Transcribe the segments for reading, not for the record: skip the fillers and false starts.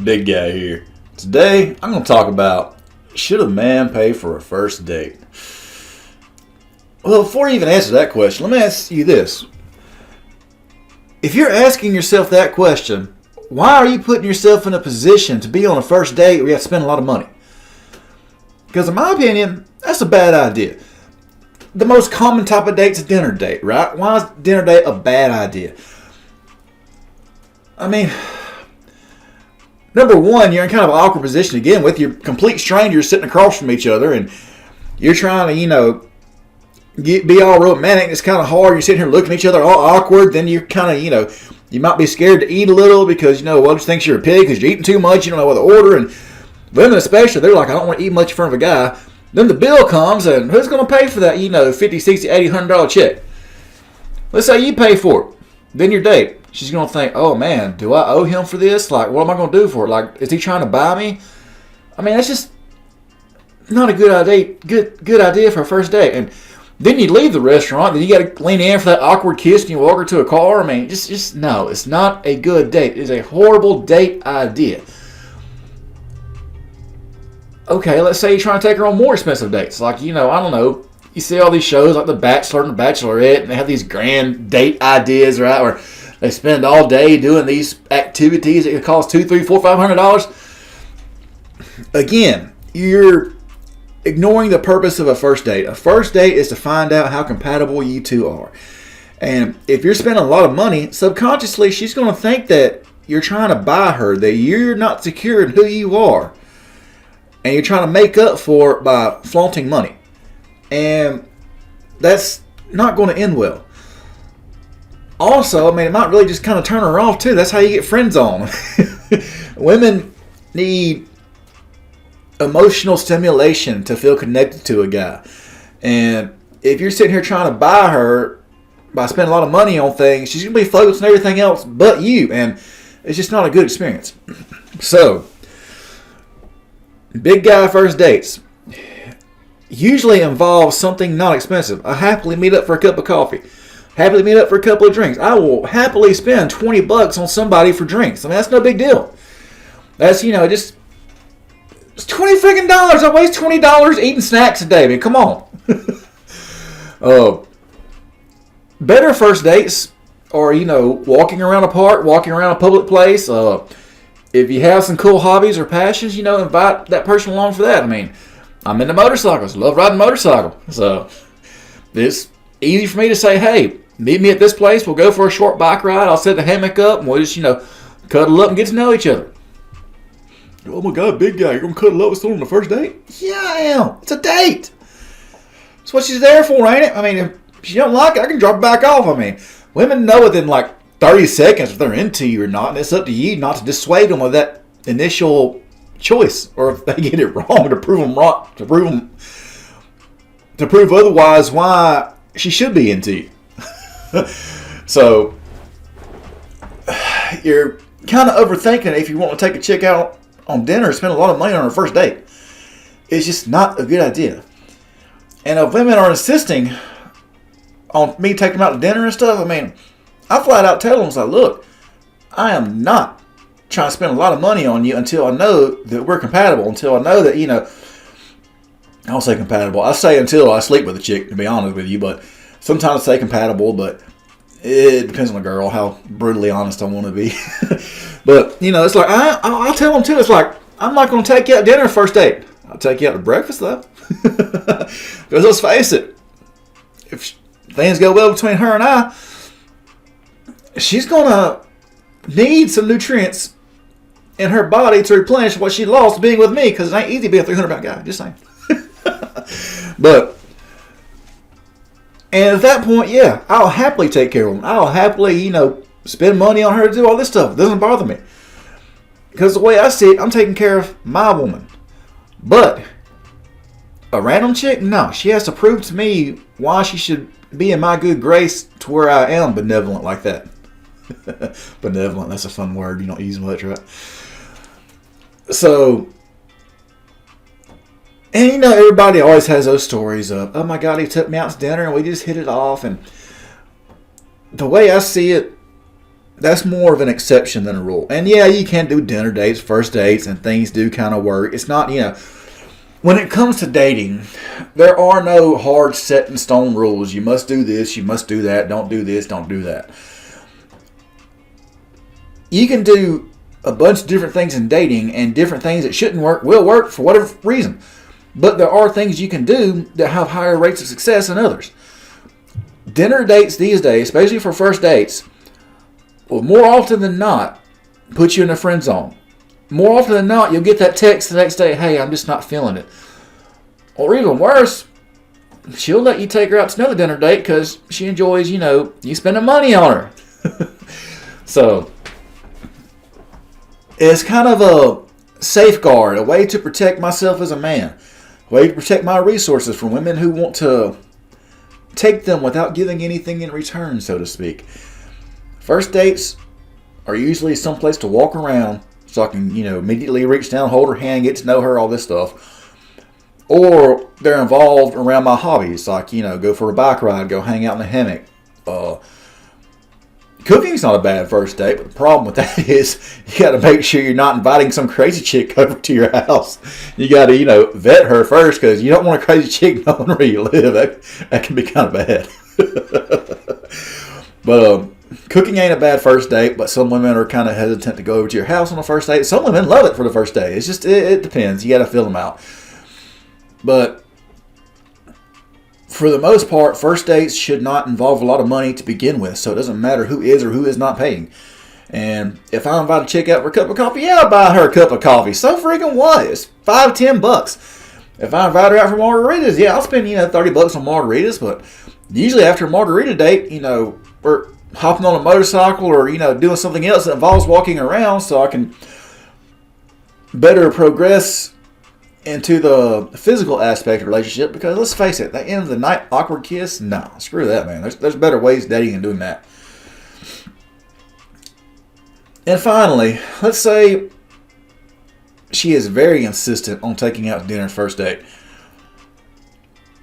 Big guy here. Today, I'm going to talk about should a man pay for a first date? Well, before you even answer that question, let me ask you this. If you're asking yourself that question, why are you putting yourself in a position to be on a first date where you have to spend a lot of money? Because in my opinion, that's a bad idea. The most common type of date's a dinner date, right? Why is dinner date a bad idea? I mean, number one, you're in kind of an awkward position again with your complete strangers sitting across from each other, and you're trying to, be all romantic. It's kind of hard. You're sitting here looking at each other all awkward. Then you're kind of, you might be scared to eat a little because, one just thinks you're a pig because you're eating too much. You don't know what to order. And women especially, they're like, I don't want to eat much in front of a guy. Then the bill comes, and who's going to pay for that, $50, $60, $80, $100 check? Let's say you pay for it. Then your date. She's going to think, oh, man, do I owe him for this? Like, what am I going to do for it? Like, is he trying to buy me? I mean, that's just not a good idea. Good idea for a first date. And then you leave the restaurant, then you got to lean in for that awkward kiss and you walk her to a car. I mean, just no, it's not a good date. It's a horrible date idea. Okay, let's say you're trying to take her on more expensive dates. Like, I don't know. You see all these shows like The Bachelor and The Bachelorette, and they have these grand date ideas, right? Where they spend all day doing these activities that cost $200, $300, $400, $500. Again, you're ignoring the purpose of a first date. A first date is to find out how compatible you two are. And if you're spending a lot of money, subconsciously she's going to think that you're trying to buy her, that you're not secure in who you are. And you're trying to make up for it by flaunting money. And that's not going to end well. Also, it might really just kind of turn her off too. That's how you get friends on. Women need emotional stimulation to feel connected to a guy. And if you're sitting here trying to buy her by spending a lot of money on things, she's going to be focused on everything else but you. And it's just not a good experience. So, big guy first dates usually involves something not expensive. I happily meet up for a cup of coffee. Happily meet up for a couple of drinks. I will happily spend $20 on somebody for drinks. I mean, that's no big deal. That's, just it's $20 freaking dollars. I waste $20 eating snacks a day. I mean, come on. Better first dates are, walking around a park, walking around a public place. If you have some cool hobbies or passions, invite that person along for that. I mean, I'm into motorcycles. Love riding motorcycle. So it's easy for me to say, hey, meet me at this place. We'll go for a short bike ride. I'll set the hammock up and we'll just, cuddle up and get to know each other. Oh my God, big guy, you're going to cuddle up with someone on the first date? Yeah, I am. It's a date. That's what she's there for, ain't it? I mean, if she don't like it, I can drop it back off. I mean, women know within 30 seconds if they're into you or not, and it's up to you not to dissuade them of that initial choice, or if they get it wrong, to prove them wrong, to prove otherwise why she should be into you. So you're kind of overthinking it if you want to take a chick out on dinner and spend a lot of money on her first date. It's just not a good idea. And if women are insisting on me taking them out to dinner and stuff, I mean, I flat out tell them, look, I am not trying to spend a lot of money on you until I know that we're compatible, until I know that, I don't say compatible. I say until I sleep with a chick, to be honest with you, but sometimes I say compatible, but it depends on the girl, how brutally honest I want to be. But, it's like, I'll tell them too, it's like, I'm not going to take you out to dinner first date. I'll take you out to breakfast, though. Because let's face it, if things go well between her and I, she's going to need some nutrients in her body to replenish what she lost being with me, because it ain't easy being a 300-pound guy, just saying. But, and at that point, yeah, I'll happily take care of them. I'll happily, spend money on her to do all this stuff. It doesn't bother me. Because the way I see it, I'm taking care of my woman. But a random chick, no. She has to prove to me why she should be in my good grace to where I am benevolent like that. Benevolent, that's a fun word. You don't use much, right? So, and everybody always has those stories of, oh my God, he took me out to dinner and we just hit it off. And the way I see it, that's more of an exception than a rule. And yeah, you can do dinner dates, first dates, and things do kind of work. It's not, when it comes to dating, there are no hard set in stone rules. You must do this, you must do that, don't do this, don't do that. You can do a bunch of different things in dating, and different things that shouldn't work will work for whatever reason. But there are things you can do that have higher rates of success than others. Dinner dates these days, especially for first dates, will more often than not put you in a friend zone. More often than not, you'll get that text the next day, hey, I'm just not feeling it. Or even worse, she'll let you take her out to another dinner date because she enjoys, you spending money on her. So, it's kind of a safeguard, a way to protect myself as a man, a way to protect my resources from women who want to take them without giving anything in return, so to speak. First dates are usually someplace to walk around so I can, immediately reach down, hold her hand, get to know her, all this stuff. Or they're involved around my hobbies, like, go for a bike ride, go hang out in the hammock. Cooking's not a bad first date, but the problem with that is you got to make sure you're not inviting some crazy chick over to your house. You got to, vet her first because you don't want a crazy chick knowing where you live. That can be kind of bad. But cooking ain't a bad first date, but some women are kind of hesitant to go over to your house on the first date. Some women love it for the first date. It's just, it depends. You got to feel them out. But for the most part, first dates should not involve a lot of money to begin with, so it doesn't matter who is or who is not paying. And if I invite a chick out for a cup of coffee, yeah, I'll buy her a cup of coffee. So freaking what? It's $5-10. If I invite her out for margaritas, yeah, I'll spend, $30 on margaritas, but usually after a margarita date, we're hopping on a motorcycle or, doing something else that involves walking around so I can better progress into the physical aspect of the relationship, because let's face it, at the end of the night, awkward kiss? No, screw that, man. There's better ways of dating than doing that. And finally, let's say she is very insistent on taking out to dinner first date.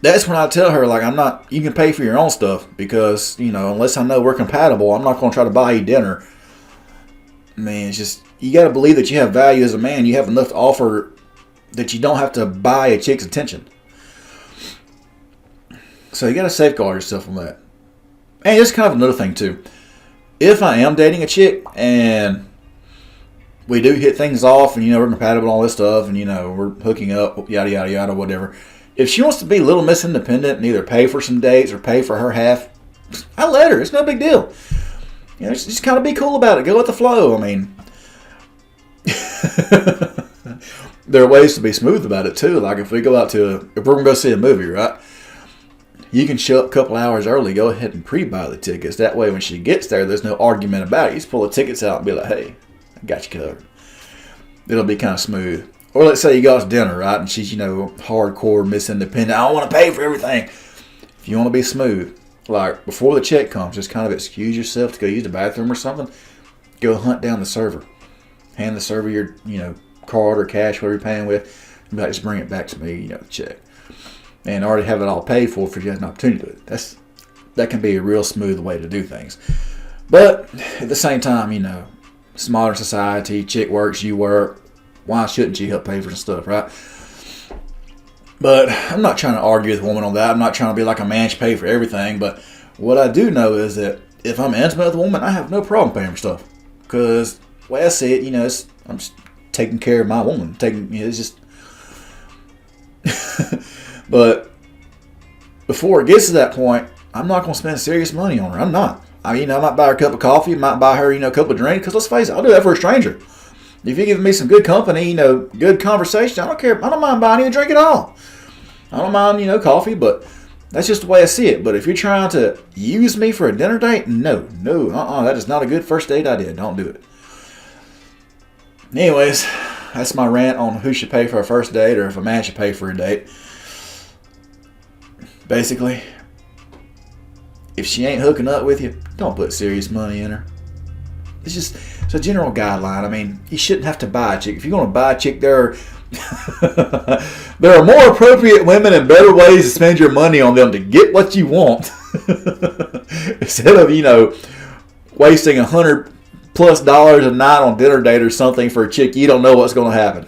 That's when I tell her, you can pay for your own stuff, because, unless I know we're compatible, I'm not going to try to buy you dinner. I mean, it's just, you got to believe that you have value as a man. You have enough to offer that you don't have to buy a chick's attention. So you got to safeguard yourself from that. And it's kind of another thing too. If I am dating a chick and we do hit things off and we're compatible and all this stuff and we're hooking up, yada yada yada, whatever. If she wants to be Little Miss Independent and either pay for some dates or pay for her half, I let her. It's no big deal. Just kind of be cool about it. Go with the flow. I mean, there are ways to be smooth about it too. Like if we're going to go see a movie, right? You can show up a couple hours early. Go ahead and pre-buy the tickets. That way, when she gets there, there's no argument about it. You just pull the tickets out and be like, "Hey, I got you covered." It'll be kind of smooth. Or let's say you go out to dinner, right? And she's hardcore Miss Independent. I don't want to pay for everything. If you want to be smooth, like before the check comes, just kind of excuse yourself to go use the bathroom or something. Go hunt down the server. Hand the server your card or cash, whatever you're paying with, and be like, just bring it back to me, the check. And already have it all paid for if you have an opportunity to do it. That can be a real smooth way to do things. But at the same time, it's modern society, chick works, you work. Why shouldn't you help pay for some stuff, right? But I'm not trying to argue with a woman on that. I'm not trying to be like a man should pay for everything. But what I do know is that if I'm intimate with a woman, I have no problem paying for stuff. Because the way I see it, I'm just taking care of my woman. It's just... But before it gets to that point, I'm not going to spend serious money on her. I'm not. I might buy her a cup of coffee. I might buy her, a couple of drinks. Because let's face it, I'll do that for a stranger. If you're giving me some good company, good conversation, I don't care. I don't mind buying you a drink at all. I don't mind, coffee, but that's just the way I see it. But if you're trying to use me for a dinner date, no, that is not a good first date idea. Don't do it. Anyways, that's my rant on who should pay for a first date or if a man should pay for a date. Basically, if she ain't hooking up with you, don't put serious money in her. It's a general guideline. You shouldn't have to buy a chick. If you're going to buy a chick, there are more appropriate women and better ways to spend your money on them to get what you want. Instead of, wasting $100 plus dollars a night on dinner date or something for a chick, you don't know what's going to happen.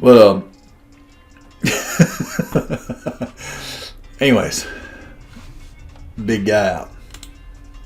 But anyways, big guy out.